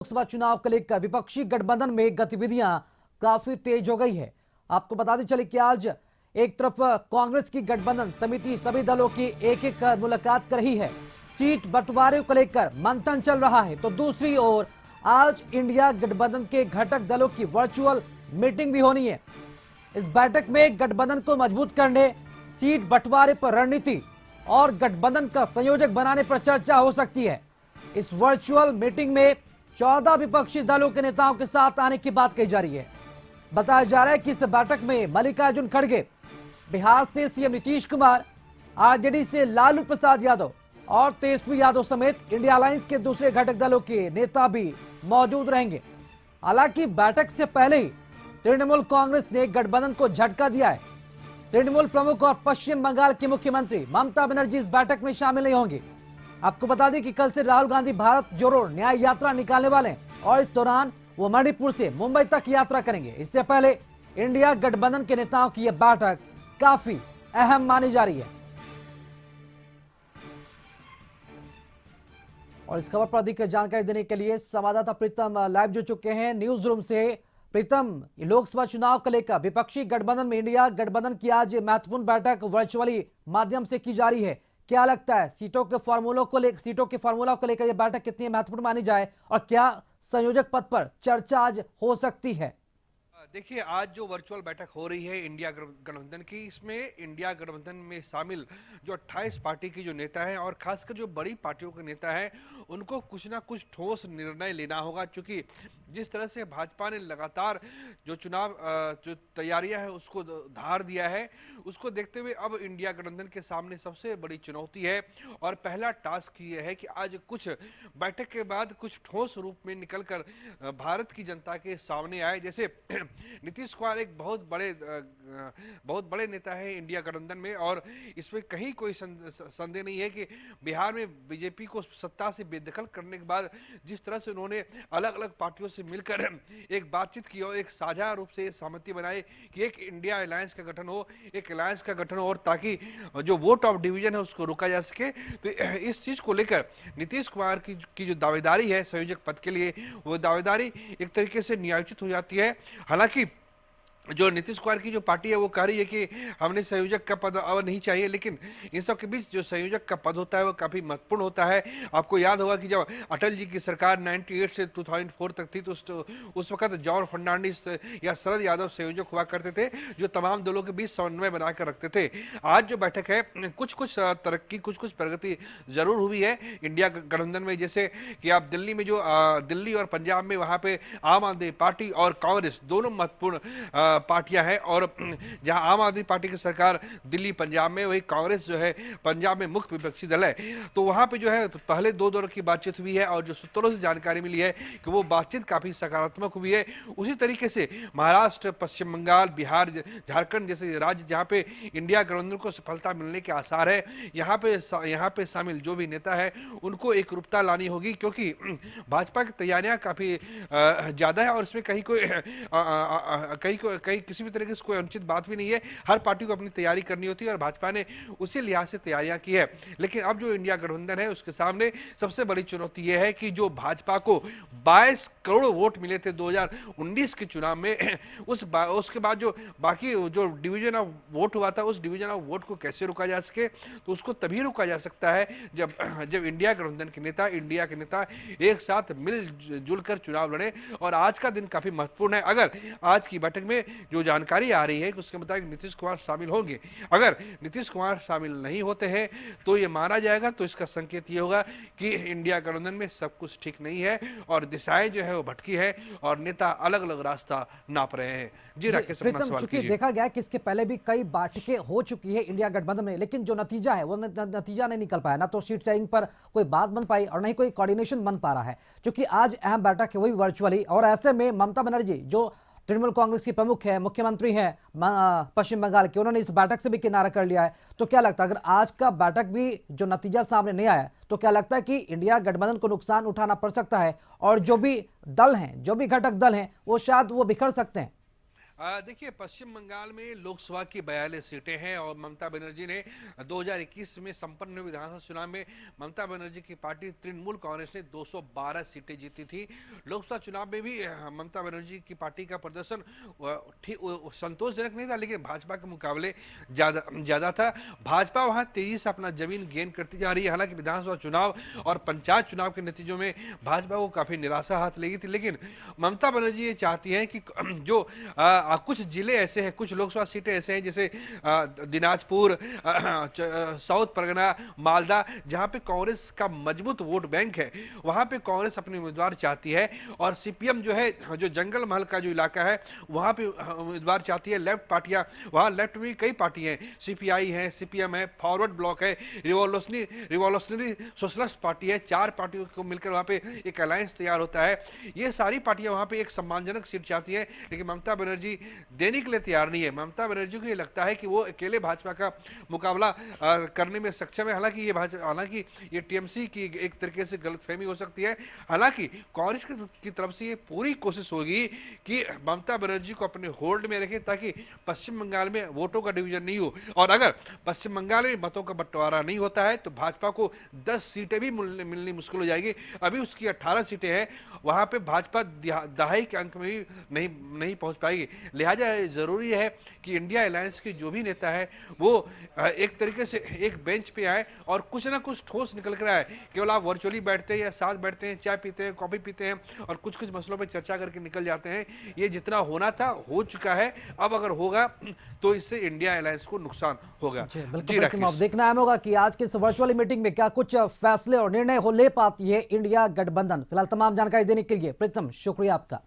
लोकसभा चुनाव को लेकर विपक्षी गठबंधन में गतिविधियां काफी तेज हो गई है। आपको बताते चले कि आज एक तरफ कांग्रेस की गठबंधन समिति सभी दलों की एक एक मुलाकात कर रही है, सीट बंटवारे को लेकर मंथन चल रहा है, तो दूसरी ओर आज इंडिया गठबंधन के घटक दलों की वर्चुअल मीटिंग भी होनी है। इस बैठक में गठबंधन को मजबूत करने, सीट बंटवारे पर रणनीति और गठबंधन का संयोजक बनाने पर चर्चा हो सकती है। इस वर्चुअल मीटिंग में 14 विपक्षी दलों के नेताओं के साथ आने की बात कही जा रही है। बताया जा रहा है कि इस बैठक में मल्लिकार्जुन खड़गे, बिहार से सीएम नीतीश कुमार, आरजेडी से लालू प्रसाद यादव और तेजस्वी यादव समेत इंडिया अलायंस के दूसरे घटक दलों के नेता भी मौजूद रहेंगे। हालांकि बैठक से पहले ही तृणमूल कांग्रेस ने गठबंधन को झटका दिया है। तृणमूल प्रमुख और पश्चिम बंगाल की मुख्यमंत्री ममता बनर्जी इस बैठक में शामिल नहीं होंगी। आपको बता दें कि कल से राहुल गांधी भारत जोड़ो न्याय यात्रा निकालने वाले हैं और इस दौरान वो मणिपुर से मुंबई तक यात्रा करेंगे। इससे पहले इंडिया गठबंधन के नेताओं की यह बैठक काफी अहम मानी जा रही है। और इस खबर पर अधिक जानकारी देने के लिए संवाददाता प्रीतम लाइव जुड़ चुके हैं न्यूज रूम से। प्रीतम, लोकसभा चुनाव को लेकर विपक्षी गठबंधन में इंडिया गठबंधन की आज महत्वपूर्ण बैठक वर्चुअली माध्यम से की जा रही है। क्या लगता है सीटों के फार्मूला को लेकर यह बैठक कितनी महत्वपूर्ण मानी जाए और क्या संयोजक पद पर चर्चा आज हो सकती है? देखिए, आज जो वर्चुअल बैठक हो रही है इंडिया गठबंधन की, इसमें इंडिया गठबंधन में शामिल जो 28 पार्टी की जो नेता हैं और खासकर जो बड़ी पार्टियों के नेता हैं, उनको कुछ ना कुछ ठोस निर्णय लेना होगा। क्योंकि जिस तरह से भाजपा ने लगातार जो चुनाव जो तैयारियां हैं उसको धार दिया है, उसको देखते हुए अब इंडिया गठबंधन के सामने सबसे बड़ी चुनौती है। और पहला टास्क ये है कि आज कुछ बैठक के बाद कुछ ठोस रूप में निकलकर भारत की जनता के सामने आए। जैसे नीतीश कुमार एक बहुत बड़े नेता है इंडिया गठबंधन में, और इसमें कहीं कोई संदेह नहीं है कि बिहार में बीजेपी को सत्ता से बेदखल करने के बाद जिस तरह से उन्होंने अलग अलग पार्टियों से मिलकर एक बातचीत की और एक साझा रूप से सहमति बनाई कि एक इंडिया अलायंस का गठन हो, एक अलायंस का गठन हो, और ताकि जो वोट ऑफ डिवीजन है उसको रोका जा सके। तो इस चीज को लेकर नीतीश कुमार की जो दावेदारी है संयोजक पद के लिए, वो दावेदारी एक तरीके से न्यायोचित हो जाती है। हालांकि जो नीतीश कुमार की जो पार्टी है वो कह रही है कि हमने संयोजक का पद अब नहीं चाहिए, लेकिन इन सब के बीच जो संयोजक का पद होता है वो काफी महत्वपूर्ण होता है। आपको याद होगा कि जब अटल जी की सरकार 98 से 2004 तक थी, तो उस वक्त जॉर्ज फर्नांडिस या शरद यादव संयोजक हुआ करते थे, जो तमाम दलों के बीच समन्वय बनाकर रखते थे। आज जो बैठक है, कुछ तरक्की, कुछ प्रगति जरूर हुई है इंडिया गठबंधन में। जैसे कि आप दिल्ली में जो दिल्ली और पंजाब में वहां पे आम आदमी पार्टी और कांग्रेस दोनों महत्वपूर्ण पार्टियां हैं, और जहां आम आदमी पार्टी की सरकार दिल्ली पंजाब में, वही कांग्रेस जो है पंजाब में मुख्य विपक्षी दल है। तो वहां पे जो है पहले दो दौर की बातचीत हुई है और जो सूत्रों से जानकारी मिली है कि वो बातचीत काफी सकारात्मक हुई है। उसी तरीके से महाराष्ट्र, पश्चिम बंगाल, बिहार, झारखंड जैसे राज्य जहां पे इंडिया गठबंधन को सफलता मिलने के आसार है, यहाँ पे शामिल जो भी नेता है उनको एक रूपता लानी होगी। क्योंकि भाजपा की तैयारियां काफी ज्यादा है और इसमें कहीं किसी भी तरीके से कोई अनुचित बात भी नहीं है। हर पार्टी को अपनी तैयारी करनी होती है और भाजपा ने उसी लिहाज से तैयारियां की है। लेकिन अब जो इंडिया गठबंधन है उसके सामने सबसे बड़ी चुनौती यह है कि जो भाजपा को 22 करोड़ वोट मिले थे 2019 के चुनाव में, उसके बाद जो बाकी जो डिवीजन ऑफ वोट हुआ था, उस डिवीजन ऑफ वोट को कैसे रोका जा सके, तो उसको तभी रोका जा सकता है जब इंडिया गठबंधन के नेता, इंडिया के नेता एक साथ मिलजुल कर चुनाव लड़े। और आज का दिन काफी महत्वपूर्ण है। अगर आज की बैठक में जो जानकारी आ रही है कि उसके मुताबिक नीतीश कुमार शामिल होंगे, अगर नीतीश कुमार शामिल नहीं होते हैं तो ये माना जाएगा, तो इसका संकेत ये होगा कि इंडिया गठबंधन में सब कुछ ठीक नहीं है और दिशाएं जो है वो भटकी है और नेता अलग अलग रास्ता नाप रहे हैं। जी राकेश, अपना सवाल कीजिए। देखा गया कि इसके पहले भी कई बैठकें हो चुकी है इंडिया गठबंधन में, लेकिन जो नतीजा है वो नतीजा नहीं निकल पाया। ना तो सीट शेयरिंग पर कोई बात बन पाई और नहीं कोई कोऑर्डिनेशन बन पा रहा है। क्योंकि आज अहम बैठक है, वही वर्चुअली, और ऐसे में ममता बनर्जी जो तृणमूल कांग्रेस की प्रमुख है, मुख्यमंत्री हैं पश्चिम बंगाल के, उन्होंने इस बैठक से भी किनारा कर लिया है। तो क्या लगता है अगर आज का बैठक भी जो नतीजा सामने नहीं आया, तो क्या लगता है कि इंडिया गठबंधन को नुकसान उठाना पड़ सकता है और जो भी दल हैं, जो भी घटक दल हैं, वो शायद वो बिखर सकते हैं? देखिए, पश्चिम बंगाल में लोकसभा की 42 सीटें हैं और ममता बनर्जी ने 2021 में संपन्न हुए विधानसभा चुनाव में ममता बनर्जी की पार्टी तृणमूल कांग्रेस ने 212 सीटें जीती थी। लोकसभा चुनाव में भी ममता बनर्जी की पार्टी का प्रदर्शन ठीक संतोषजनक नहीं था, लेकिन भाजपा के मुकाबले ज्यादा था। भाजपा वहां तेजी से अपना जमीन गेन करती जा रही है। हालांकि विधानसभा चुनाव और पंचायत चुनाव के नतीजों में भाजपा को काफी निराशा हाथ लगी थी, लेकिन ममता बनर्जी ये चाहती हैं कि जो कुछ जिले ऐसे हैं, कुछ लोकसभा सीटें ऐसे हैं जैसे दिनाजपुर, साउथ परगना, मालदा, जहां पे कांग्रेस का मजबूत वोट बैंक है, वहां पे कांग्रेस अपने उम्मीदवार चाहती है। और सीपीएम जो है, जो जंगल महल का जो इलाका है, वहां पे उम्मीदवार चाहती है। लेफ्ट पार्टियां, वहां लेफ्ट में कई पार्टियां हैं, सीपीआई है, सीपीएम है, फॉरवर्ड ब्लॉक है, रिवॉल्यूशनरी सोशलिस्ट पार्टी है। 4 पार्टियों को मिलकर वहां पे एक अलायंस तैयार होता है। ये सारी पार्टियां वहां पे एक सम्मानजनक सीट चाहती है, लेकिन ममता बनर्जी देने के लिए तैयार नहीं है। ममता बनर्जी को ये लगता है कि वो अकेले भाजपा का मुकाबला करने में सक्षम है। हालांकि ये टीएमसी की एक तरीके से गलतफहमी हो सकती है। हालांकि कांग्रेस की तरफ से ये पूरी कोशिश होगी कि ममता बनर्जी को अपने होल्ड में रखें, ताकि पश्चिम बंगाल में वोटों का डिवीजन नहीं हो। और अगर पश्चिम बंगाल में मतों का बंटवारा नहीं होता है तो भाजपा को 10 सीटें भी मिलनी मुश्किल हो जाएगी। अभी उसकी 18 सीटें हैं, वहां पे भाजपा दहाई के अंक में भी नहीं पहुंच पाएगी। लिहाजा जरूरी है कि इंडिया अलायंस के जो भी नेता है वो एक तरीके से एक बेंच पे आए और कुछ ना कुछ ठोस निकल कर आए। केवल आप वर्चुअली बैठते हैं या साथ बैठते हैं, चाय पीते हैं, कॉफी पीते हैं और कुछ मसलों पे चर्चा करके निकल जाते हैं, ये जितना होना था हो चुका है। अब अगर होगा तो इससे इंडिया अलायंस को नुकसान होगा। बिल्कुल अब देखना अहम होगा कि आज की इस वर्चुअल मीटिंग में क्या कुछ फैसले और निर्णय ले पाती है इंडिया गठबंधन। फिलहाल तमाम जानकारी देने के लिए प्रीतम, शुक्रिया आपका।